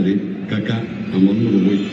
Madrid, Kaká, àmọ́ nínú owó yìí.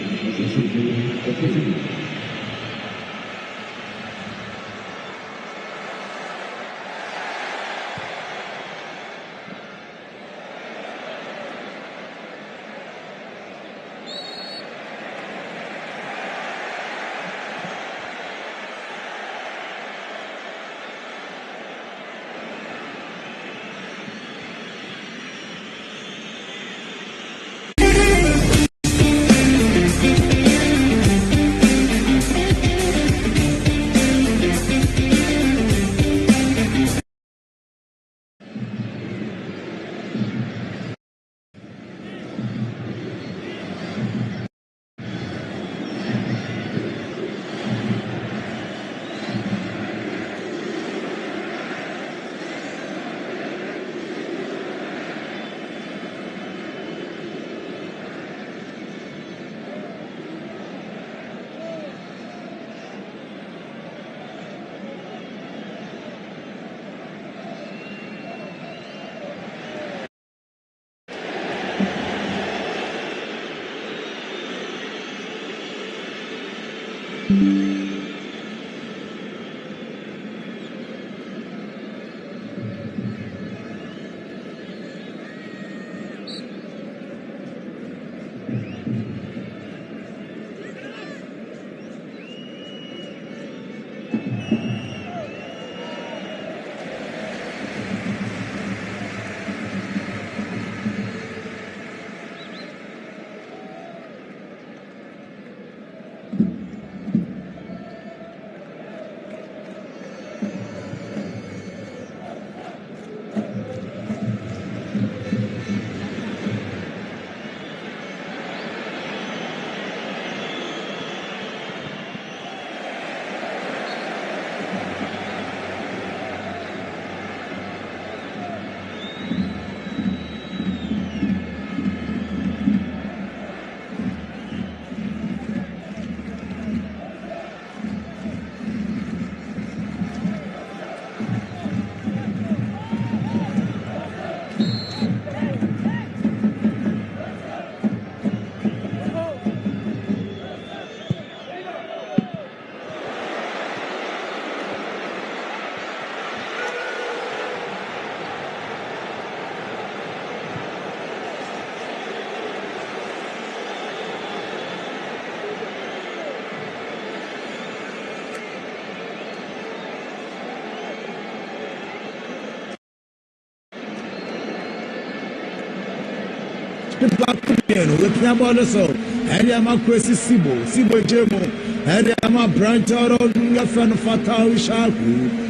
with Yabolo so, and Yama Kwesi Sibo Jemo, and Yama Brantoro, Ngafan Fatah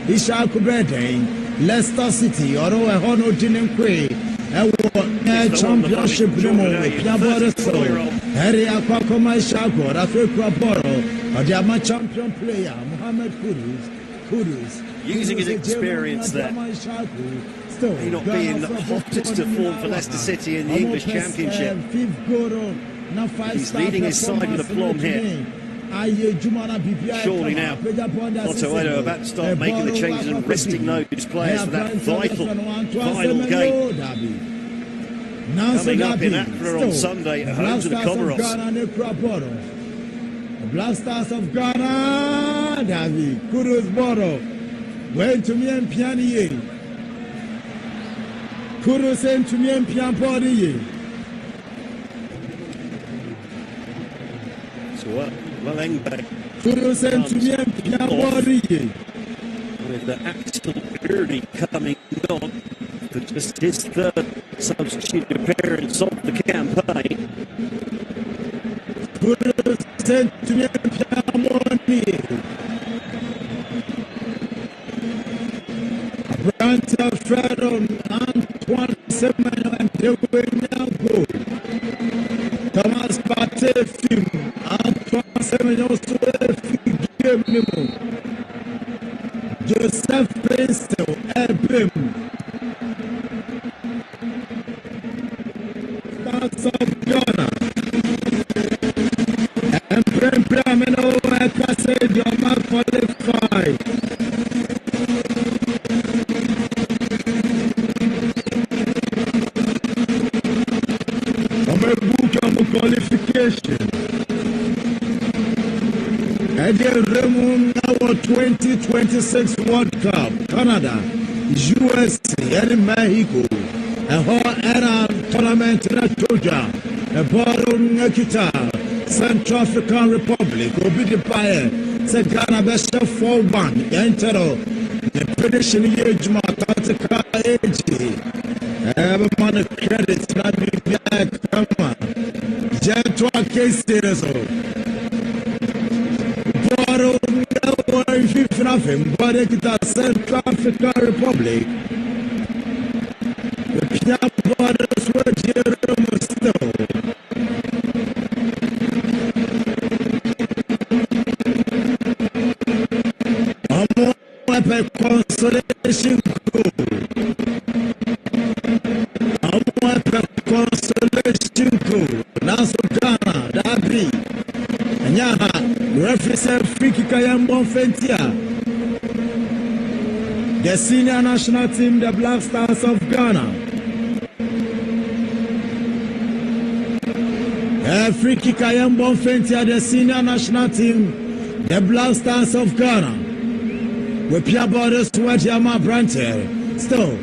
Ishaku Bede, Leicester City, or a Hono Dinenkwe, a championship Remo with Yabolo so, Harry Aquacoma Ishaku, Rafika Boro, or Yama champion player, Mohamed Kudus. Using his experience there, he not being the hottest of form for Leicester City in the English Championship. He's leading his side with aplomb here. Surely now, Otto about to start making the changes and resting those players for that vital final game. Coming up in Accra on Sunday at home to the The Black Stars of Ghana, David Kudus Boro. Went to me and Piani. Kudus sent to me and Pian Podi. So what? Malengbe. Kudus sent to me and Pian Podi. With the Axel Ernie coming on for just his third substitute appearance of the campaign. Kudus sent to me and Pian Podi. Alfredo Antoine Semenyo and Deweyna goal. Thomas Partey film Antoine Semenyo so game nimo. Joseph Princeton Ebrim. Stars of Ghana. And Bremeno Ekase Joma qualified. qualification. Eddie Raymond, our 2026 World Cup, Canada, USA, and Mexico. A whole era tournament in Atoja, a ball on Nakita, Central African Republic, Obidi said Ghana best 4-1, Entero, the prediction age, Matatica age. Everyone credits, not be back, come on. Gentle case series. Bottle, nothing, but it's Central African Republic. Borders were Jerome still. A consolation goal. A consolation goal. Now so Ghana, Dabri. Anyaha, referee said free kick Ayambo Fentia. The senior national team, the Black Stars of Ghana. Free kick Ayambo Fentia, the senior national team, the Black Stars of Ghana. We play borders to what Yama Brancher. Still,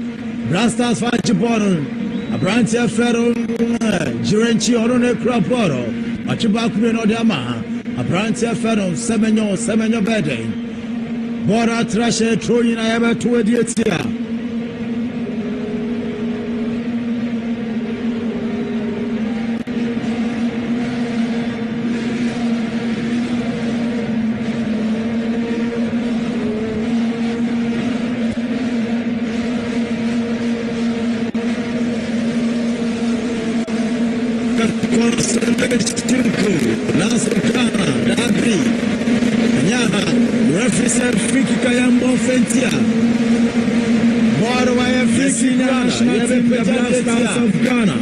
Black Stars fight Jibon, a Brancher Ferro, Jirenchi Orone Craporo, a Chibaku no Dama, a Brancher Ferro, Semenyo Bedding. Border Trasher, throwing I ever to a dear. Of Ghana.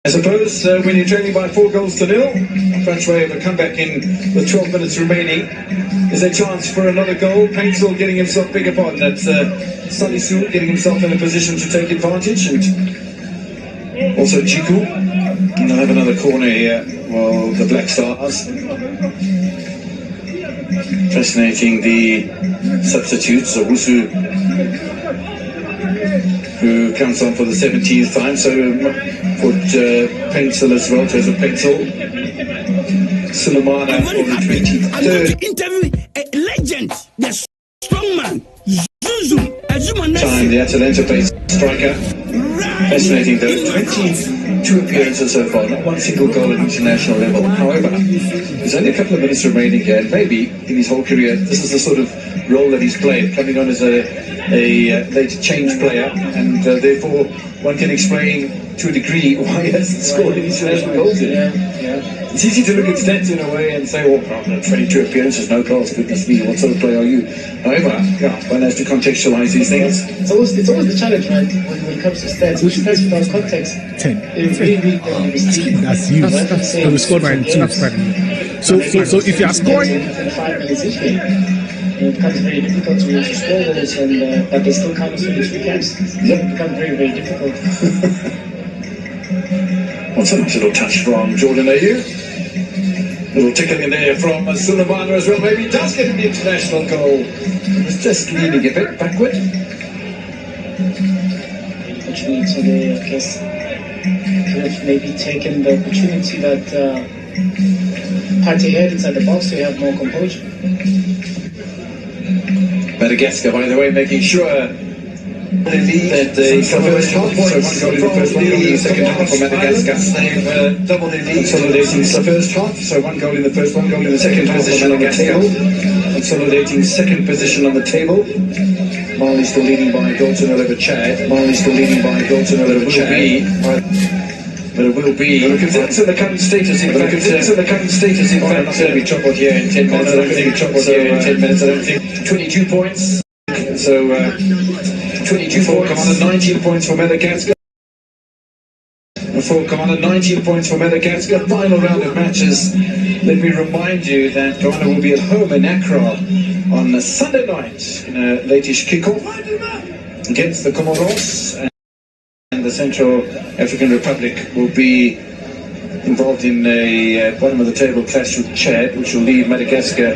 I suppose when you're trailing by 4-0, French way of a comeback in with 12 minutes remaining, is a chance for another goal. Paintsville getting himself big upon. That's Sully Soon getting himself in a position to take advantage, and also Chiku. And they'll have another corner here. Well, the Black Stars fascinating the substitutes, Owusu, who comes on for the 17th time. So put Paintsville as well, Joseph Paintsville. Sulemana for the 23rd. I'm going to interview a legend, the strong man, Zuzu Time, the Atalanta-based striker. Fascinating though, 22 appearances so far, not one single goal at international level. However, there's only a couple of minutes remaining here, and maybe in his whole career, this is the sort of role that he's played, coming on as a late change player, and therefore one can explain to a degree why he hasn't scored any international goals yet. It's easy to look at stats in a way and say, well, 22 appearances, no goals, goodness me, what sort of player are you? However, one has to contextualize these things. It's always the challenge, right, when it comes to stats. Which stats without context? 10. That's you. We scored 2. So if you are scoring 5 minutes each game, it becomes very difficult to score goals, and but they still count for the 3 caps. It becomes very, very difficult. What's a nice little touch from Jordan Ayew. Little tickle in there from Sulemana as well. Maybe he does get an international goal. He was just leaning a bit backward. Unfortunately, so they, I guess, could have maybe taken the opportunity that Partey had inside the box to have more composure. Madagascar, by the way, making sure that the first half points, so one goal in the first, one goal in the second half for Madagascar. They've doubled their lead. Consolidating the first half, so one goal in the first, one goal in the second position on the table. Consolidating second position on the table. Mali still leading by a goal to nil over Chad. Mali still leading by a goal to nil over Chad. But it will be. Considering the current status, in fact, it's going to be troubled here in 10 minutes. I don't think troubled here in 10 minutes. I don't think 22 points. So 22 for Commander, 19 points for Madagascar. For Commander, 19 points for Madagascar. Final round of matches. Let me remind you that Ghana will be at home in Accra on Sunday night in a late-ish kickoff against the Comoros. And the Central African Republic will be involved in a bottom of the table clash with Chad, which will leave Madagascar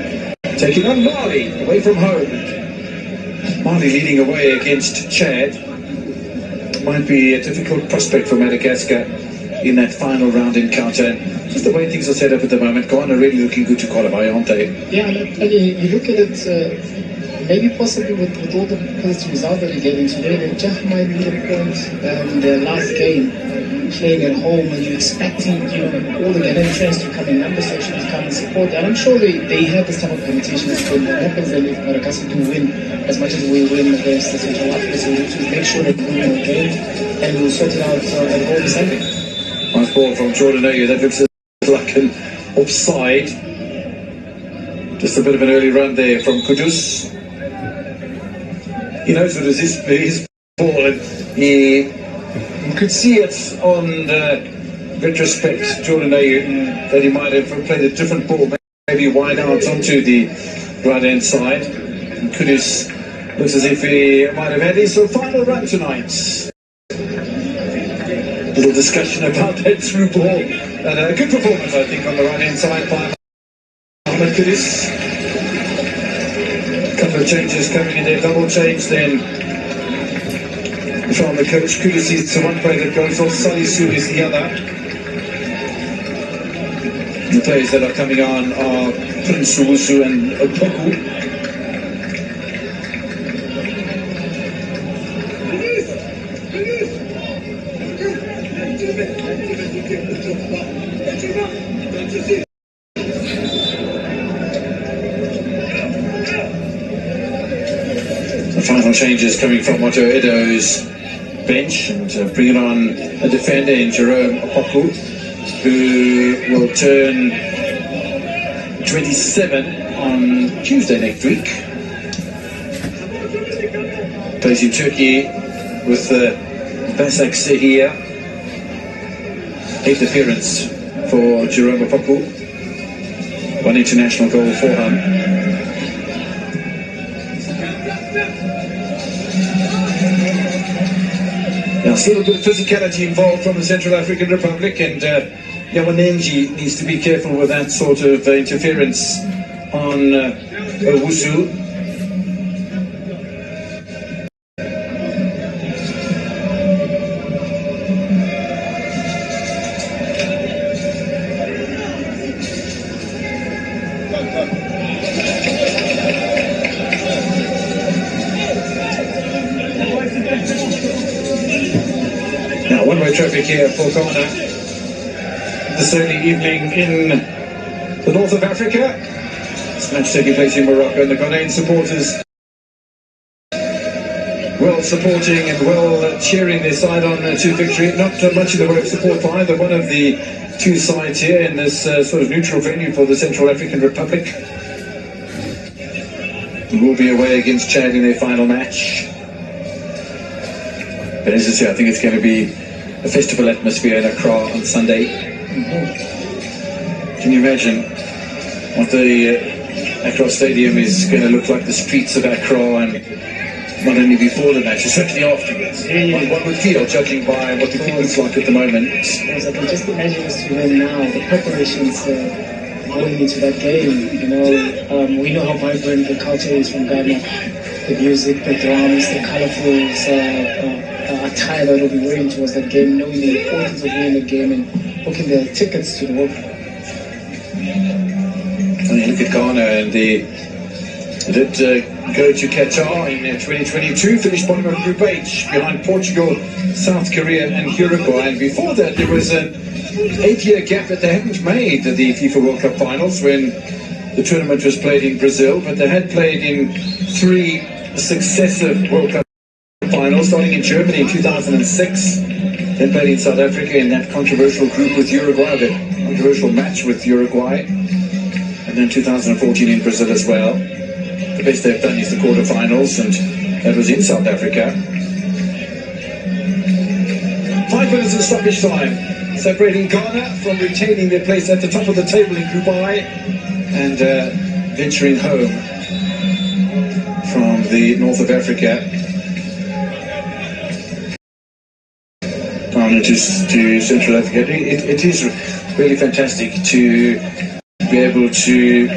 taking on Mali away from home. Mali leading away against Chad might be a difficult prospect for Madagascar in that final round encounter. Just the way things are set up at the moment, Ghana really looking good to qualify, aren't they? Yeah, and you look at it, maybe possibly with all the positive results that they're getting today, they just might need a point in their last game, playing at home, and you're expecting all the Ghanaian fans to come in numbers to actually come and support. And I'm sure they have this type of competition as well. What happens then if Madagascar do win as much as we win against the Central Africa, so we need to make sure that we win the game, and we'll sort it out at home Sunday. Nice ball from Jordan Ayew. That looks like an offside. Just a bit of an early run there from Kudus. He knows what is his ball, and you could see it on the retrospect, Jordan Ayew, that he might have played a different ball, maybe wide out onto the right-hand side. And Kudus looks as if he might have had his final run tonight. Little discussion about that through ball. And a good performance, I think, on the right-hand side by Ahmed Kudus. Couple of changes coming in there, double change then from the coach. Kudus is the one player that goes off, Salisu is the other. The players that are coming on are Prince Owusu and Opoku. The final changes coming from Otto Edo's bench, and bringing on a defender in Jerome Opoku, who will turn 27 on Tuesday next week. Plays in Turkey with Basak Sehir. 8th appearance for Jerome Opoku. 1 international goal for him. Now, still a bit of physicality involved from the Central African Republic, and Yawanenji needs to be careful with that sort of interference on Owusu. Now, one-way traffic here for Ghana this early evening in the north of Africa. This match taking place in Morocco, and the Ghanaian supporters well supporting and well cheering their side on to victory. Not much in the way of support for either one of the two sides here in this sort of neutral venue for the Central African Republic. They will be away against Chad in their final match. But as I say, I think it's going to be a festival atmosphere in Accra on Sunday. Can you imagine what the Accra Stadium is going to look like, the streets of Accra, and not only before the match, certainly afterwards? One would feel, judging by what the field looks like at the moment. Yes, I can just imagine as to when now the preparations going into that game. You know, we know how vibrant the culture is from Ghana. The music, the drums, the colourful attire that will be wearing towards that game, knowing the importance of winning the game and booking their tickets to the World Cup. And you look at Ghana, and they did go to Qatar in 2022, finished bottom of Group H behind Portugal, South Korea and Uruguay. And before that, there was an 8-year gap that they hadn't made the FIFA World Cup finals when the tournament was played in Brazil, but they had played in 3 successive World Cup finals, starting in Germany in 2006, then played in South Africa in that controversial group with Uruguay, the controversial match with Uruguay, and then 2014 in Brazil as well. The best they've done is the quarterfinals, and that was in South Africa. 5 minutes of stoppage time, separating Ghana from retaining their place at the top of the table in Group I, and venturing home from the north of Africa down into Central Africa. It is really fantastic to be able to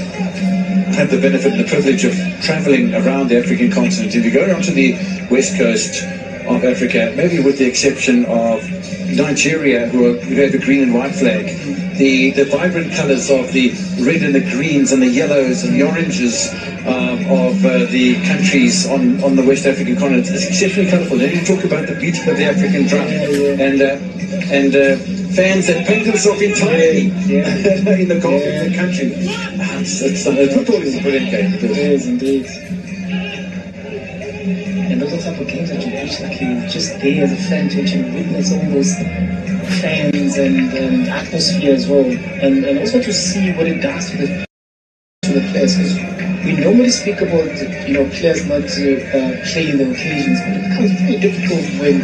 have the benefit and the privilege of traveling around the African continent. If you go onto the west coast of Africa, maybe with the exception of Nigeria, who have a green and white flag, the vibrant colours of the red and the greens and the yellows and the oranges of the countries on the West African continent is exceptionally colourful. Then you talk about the beat of the African drum and fans that paint themselves entirely in the golf of the country. Football is a brilliant game. It is indeed. And those are the type of games that you wish like you just there as a fan to actually witness all those fans and atmosphere as well, and also to see what it does to the players. Because we normally speak about players not playing the occasions, but it becomes very difficult when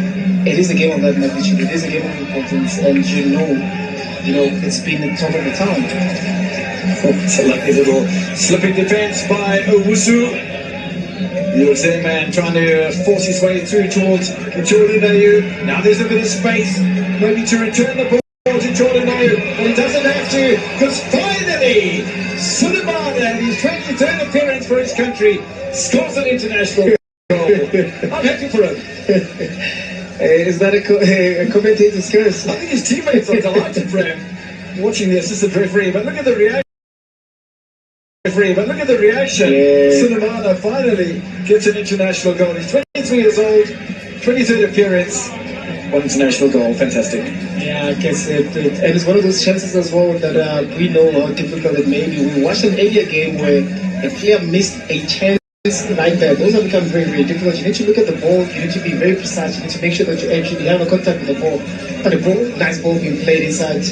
it is a game of that magnitude. It is a game of importance, and it's been the top of the town. It's a lucky little slipping defence by Owusu. The USA man trying to force his way through towards Jordan Ayew. Now there's a bit of space, maybe to return the ball to Jordan Ayew, but he doesn't have to, because finally, Sulemana, in his 23rd appearance for his country, scores an international goal. I'm happy for him. Is that a commentator's curse? I think his teammates are delighted for him, watching the assistant referee, but look at the reaction. Sulemana finally gets an international goal. He's 23 years old, 23rd appearance, one international goal. Fantastic. Yeah, I guess and it's one of those chances as well that we know how difficult it may be. We watched an earlier game where a player missed a chance like that. Those have become very, very difficult. You need to look at the ball, you need to be very precise, you need to make sure that you actually have a contact with the ball. But the ball, nice ball being played inside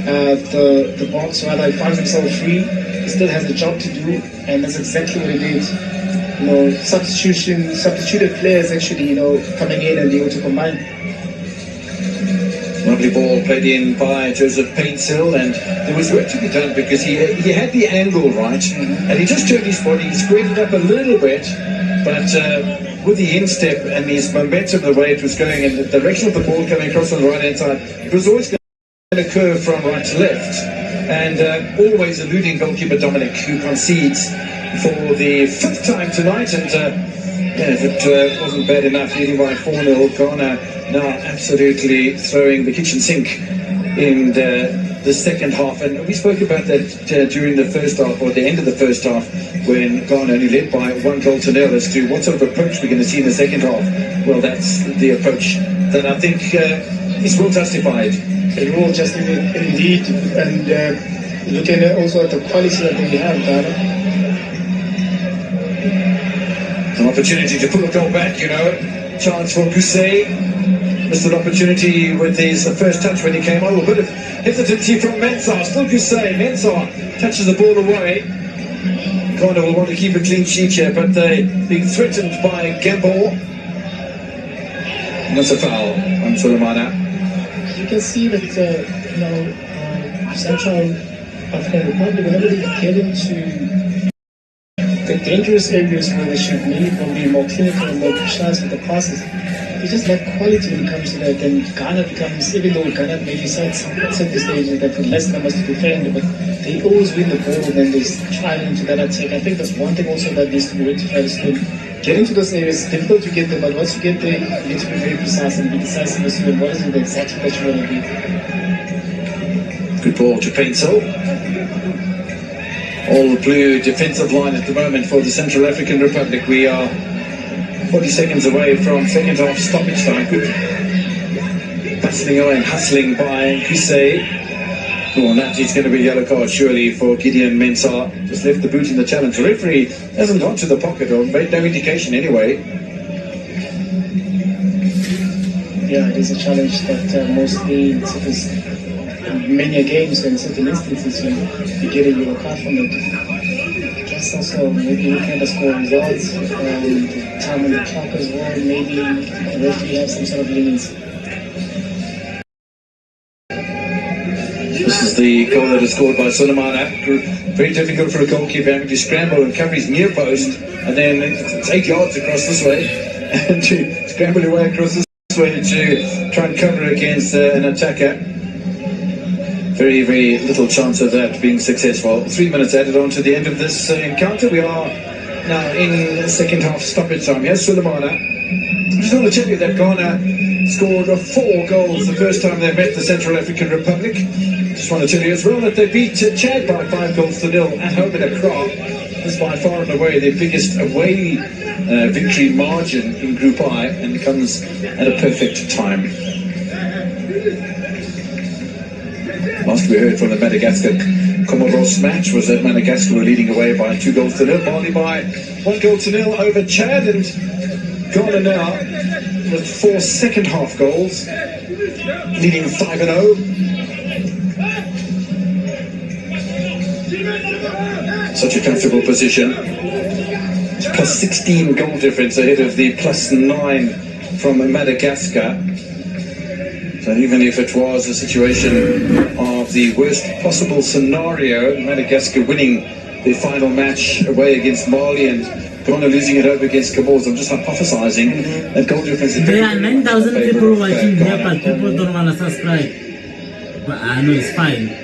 the box, rather, he finds himself free. He still has a job to do, and that's exactly what he did. Substituted players actually, coming in and being able to combine. Lovely ball played in by Joseph Paintsill, and there was work to be done because he had the angle right, and he just turned his body, he squared it up a little bit, but with the instep and his momentum, the way it was going and the direction of the ball coming across on the right-hand side, it was always going to curve from right to left. And always eluding goalkeeper Dominic, who concedes for the 5th time tonight. And if it wasn't bad enough, leading by 4-0, Ghana now absolutely throwing the kitchen sink in the second half. And we spoke about that during the first half, or the end of the first half, when Ghana only led by 1-0 as to what sort of approach we're going to see in the second half. Well, that's the approach that I think is well justified. It will just indeed, and looking also at the quality that we have, Ghana. An opportunity to pull a goal back, chance for Gusay. Missed an opportunity with his first touch when he came on. A bit of hesitancy from Mensah. Still Gusay. Mensah touches the ball away. Ghana will want to keep a clean sheet here, but they're being threatened by Gamble. And that's a foul on Sulemana. You can see that, Central African Republic, whenever they get into the dangerous areas where they should be more clinical and more precise with the passes, they just lack quality when it comes to that. Then Ghana becomes, even though Ghana maybe set the stage that with less numbers to defend, but they always win the ball and then they try into that attack. I think that's one thing also that needs to be rectified. Getting to those areas is difficult to get there, but once you get there, you need to be very precise and be decisive as to what is it exactly that you want to do. Good ball to Paintsill. All blue defensive line at the moment for the Central African Republic. We are 40 seconds away from second half stoppage time. Good bustling away and hustling by Gusay. Well, that is going to be a yellow card surely for Gideon Mensah. Just left the boot in the challenge. The referee hasn't gone to the pocket or made no indication anyway. yeah, it is a challenge that mostly in many games and certain instances you get a yellow card from it. I guess also maybe looking at the score results and the time on the clock as well, maybe the referee has some sort of leniency. This is the goal that is scored by Sulemana. Very difficult for a goalkeeper having to scramble and cover his near post, and then it's 8 yards across this way, and to scramble your way across this way to try and cover against an attacker. Very, very little chance of that being successful. 3 minutes added on to the end of this encounter. We are now in second half stoppage time. Here's Sulemana. I just want to tell you that Ghana scored 4 goals the first time they met the Central African Republic. Just want to tell you as well that they beat Chad by 5 goals to 0 at home in Accra. This is by far and away their biggest away victory margin in Group I, and it comes at a perfect time. Last we heard from the Madagascar Comoros match was that Madagascar were leading away by 2 goals to 0. Mali by 1 goal to 0 over Chad, and Ghana now with 4 second half goals, leading 5-0. Such a comfortable position. Plus 16 goal difference ahead of the plus 9 from Madagascar. So even if it was a situation of the worst possible scenario, Madagascar winning their final match away against Mali and Ghana losing it over against Comoros, I'm just hypothesizing that goal difference is very, there are 9,000 people watching here, but people don't want to subscribe. But I know it's fine.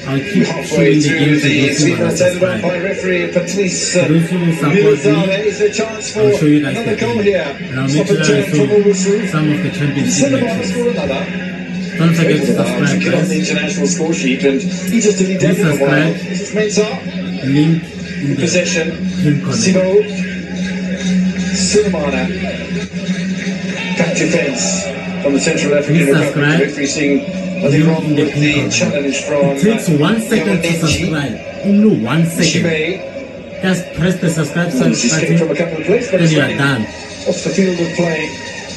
I'll keep halfway showing the through game the 3 minutes added on by referee Patrice Milazale. Is a chance for another goal here. And I'll make sure I show some of the championship matches. Don't forget to subscribe, get on the international score sheet, and he just didn't do for a while. This is Mensah. Link in the Possession. Sibo. Sulemana. Back defense from the Central African Republic. Referee seeing nothing wrong with the challenge from it takes 1 second to subscribe. Only 1 second. Just press the subscribe button, from a couple of plays, but then you are done. Off the field of play,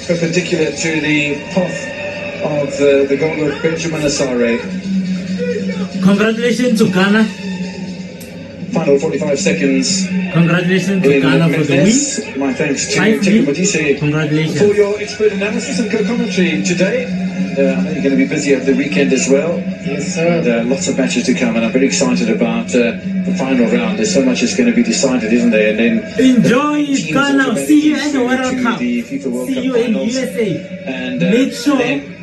perpendicular to the path of the goal of Benjamin Asare. Congratulations to Ghana. Final 45 seconds. Congratulations to Ghana for the win. My thanks to Teko Modise for your expert analysis and co-commentary today. I know you're going to be busy over the weekend as well. Yes, sir. And, lots of matches to come, and I'm very excited about the final round. There's so much that's going to be decided, isn't there? And then enjoy Ghana. See you at the World Cup. See you in USA. And make sure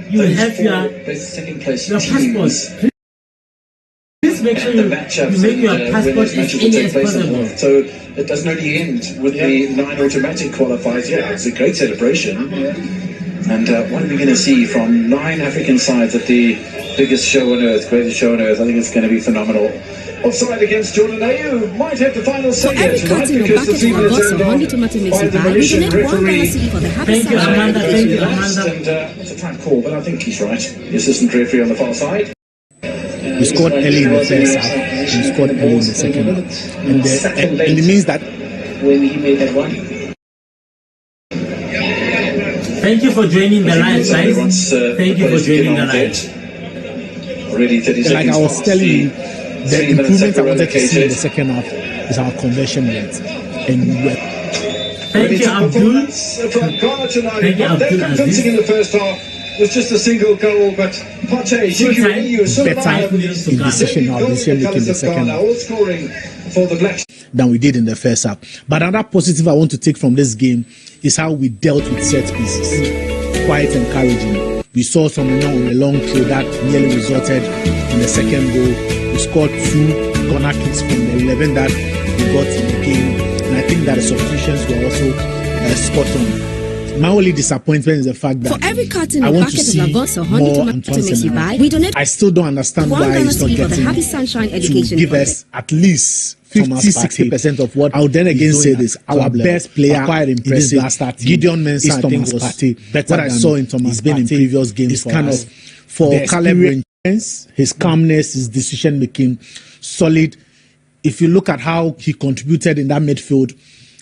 you have your second place passport. Please make sure you make your passport as early as possible. So it doesn't only end with the 9 automatic qualifiers. Yeah, it's a great celebration. And what are we going to see from 9 African sides at the biggest show on earth, greatest show on earth? I think it's going to be phenomenal. Offside against Jordan Ayew might have the final say here tonight because the 3 minutes end on by the Mauritian referee. Thank you, Amanda. Thank you, Amanda. And it's a tight call, but I think he's right. The assistant referee on the far side. We scored early in the first half. We scored early in the second half. And it means that when he made that one. Thank you for joining the live, guys. Thank you for joining the live. Already 30 seconds. Like I was telling you, the improvement I wanted to see in the second half is our conversion rate. And thank you, Abdul. Thank you, Abdul. Convincing in the first half was just a single goal, but Partey, better in decision making in the second half all scoring for the Blacks than we did in the first half. But another positive I want to take from this game is how we dealt with set pieces. Quite encouraging. We saw some on the long throw that nearly resulted in the second goal. We scored 2 corner kicks from the 11 that we got in the game, and I think that the substitutions were also spot on. My only disappointment is the fact that for every carton I and want packet to see of Lagos or more honey tomato mix you buy, we donate. I still don't understand why he's not getting Happy Sunshine to Education give us at least 50-60% of what. I would then again say this: our best player, quite impressive, last start, Gideon Mensah, is Thomas Partey. Better what I saw in Thomas Partey in previous games is kind of for caliber, his calmness, his decision making, solid. If you look at how he contributed in that midfield,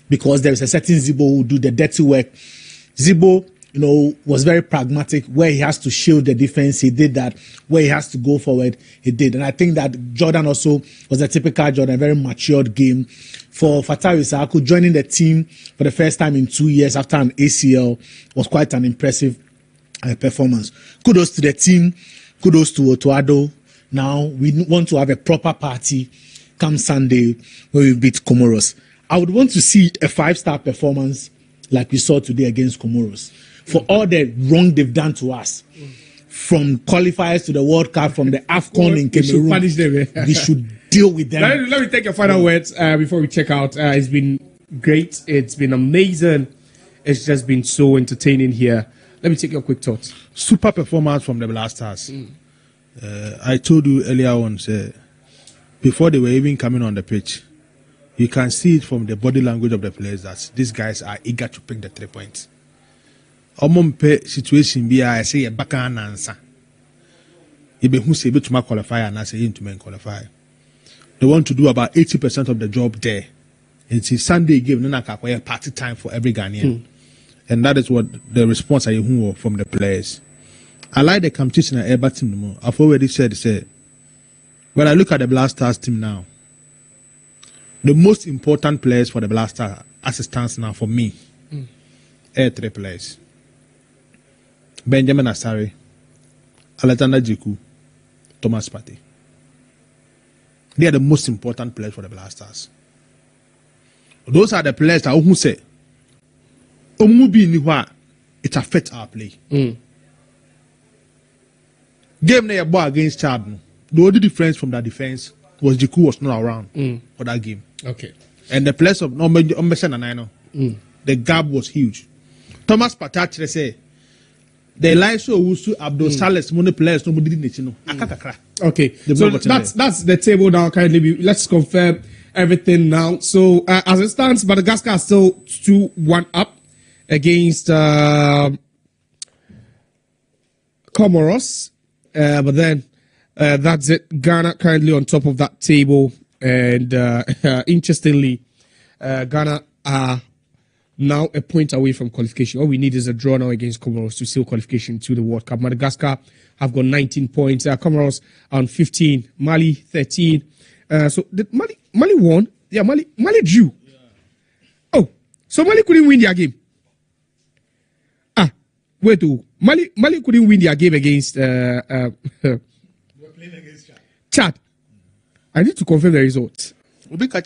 because there is a certain Zibo who do the dirty work. Zibo was very pragmatic. Where he has to shield the defense, he did that. Where he has to go forward, he did. And I think that Jordan also was a typical Jordan, a very matured game. For Fatawu Issahaku, joining the team for the first time in 2 years after an ACL was quite an impressive performance. Kudos to the team. Kudos to Otuado. Now we want to have a proper party come Sunday when we beat Comoros. I would want to see a 5-star performance like we saw today against Comoros. For all the wrong they've done to us, from qualifiers to the World Cup, from the AFCON in Cameroon, punish them, we should deal with them. Let me take your final words before we check out. It's been great. It's been amazing. It's just been so entertaining here. Let me take your quick thoughts. Super performance from the Blasters. I told you earlier on, before they were even coming on the pitch, you can see it from the body language of the players that these guys are eager to pick the 3 points. Omompe situation be I say a baka answer. You be who say to my qualifier and I say into men qualify. They want to do about 80% of the job there. It's a Sunday game, no party time for every Ghanaian. And that is what the response I hear from the players. I like the competition at Eba team. I've already said, when I look at the Blasters team now, the most important players for the Blasters as it stands now for me are 3 players. Benjamin Asare, Alexander Jiku, Thomas Partey. They are the most important players for the Blasters. Those are the players that who say, it affects our play. Game they ball against Chad. The only difference from that defense was Jiku was not around for that game. Okay. And the place of the gap was huge. Thomas Partey say the line show Wusu Abdul Saleh's money players nobody didn't know. Okay. So that's the table now. Kindly, let's confirm everything now. So as it stands, Madagascar is still 2-1 up against Comoros. But then that's it. Ghana currently on top of that table. And interestingly, Ghana are now a point away from qualification. All we need is a draw now against Comoros to seal qualification to the World Cup. Madagascar have got 19 points. Comoros on 15. Mali 13. So did Mali won? Yeah, Mali drew. Yeah. Oh, so Mali couldn't win their game. Wait, Mali couldn't win their game against We're playing against Chad. I need to confirm the results. They could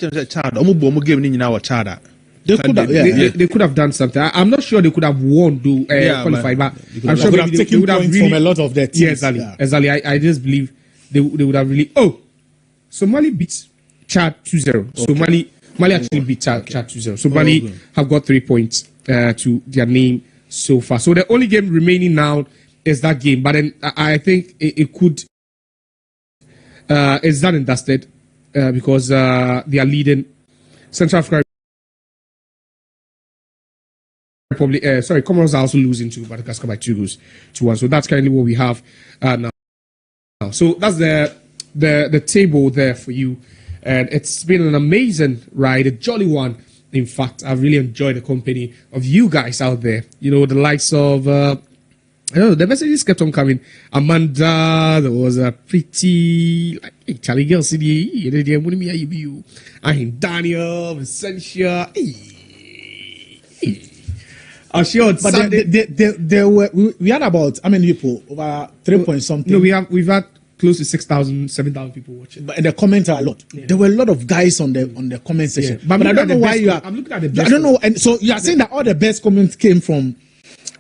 have done something. I'm not sure they could have won to qualify, but I'm sure they would have really, from a lot of their teams. Yeah, exactly. I just believe they would have really. Oh, so Mali beats Chad 2-0. Okay. So Mali actually beat Chad 2-0. So Mali have got 3 points to their name so far. So the only game remaining now is that game. But then I think it could. It's done and dusted because they are leading Central Africa. Probably, Comoros are also losing to Madagascar by 2-1. So that's currently what we have now. So that's the table there for you, and it's been an amazing ride, a jolly one. In fact, I've really enjoyed the company of you guys out there. You know, the likes of I don't know, the messages kept on coming. Amanda, there was a pretty like Charlie Girl City, Daniel, Essentia. But we had about how many people? Over 3 point something. No, we've had close to 6,000, 7,000 people watching. But the comments are a lot. Yeah. There were a lot of guys on the comment section. Yeah. But I don't know why you are. I'm looking at the best. I don't know. And so you are saying that all the best comments came from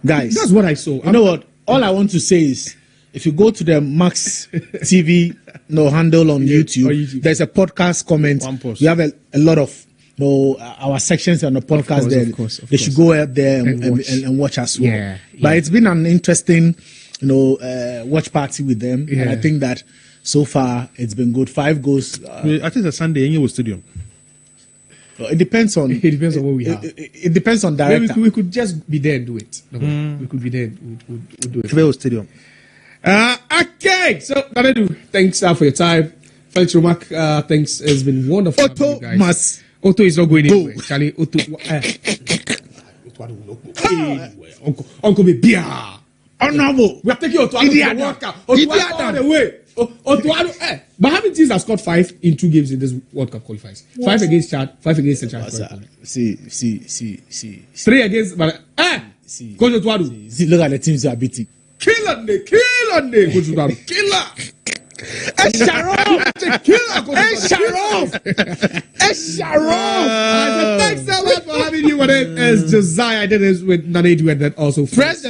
guys. That's what I saw. You know what? All I want to say is, if you go to the Max TV handle on YouTube, there's a podcast comment. We have a lot of our sections on the podcast there. Of course. They should go out there and watch as well. Yeah. But it's been an interesting, watch party with them. Yeah. And I think that so far it's been good. 5 goals. I think it's a Sunday in your stadium. It depends on what we have. It depends on director. We could just be there and do it. No, we could be there. We'll do it. Kiveo Stadium. Okay, so Nadedu, thanks for your time. Felix Romack, thanks. It's been wonderful. Otto is not going anywhere. Charlie, Otto. Otuado will not go anywhere. Uncle be beer. Honorable. We are taking Otuado to the World Cup. Otuado all the way. Otuado, but how many teams have scored 5 in 2 games in this World Cup qualifiers? 5 against Chad, 5 against the Chad. See. 3 against, but See. Coach Otuado. See, look at the teams you are beating. Kill on day, Coach Otuado. Killer. Thanks so much for having you with it. As Josiah did this with Nane, and then also press the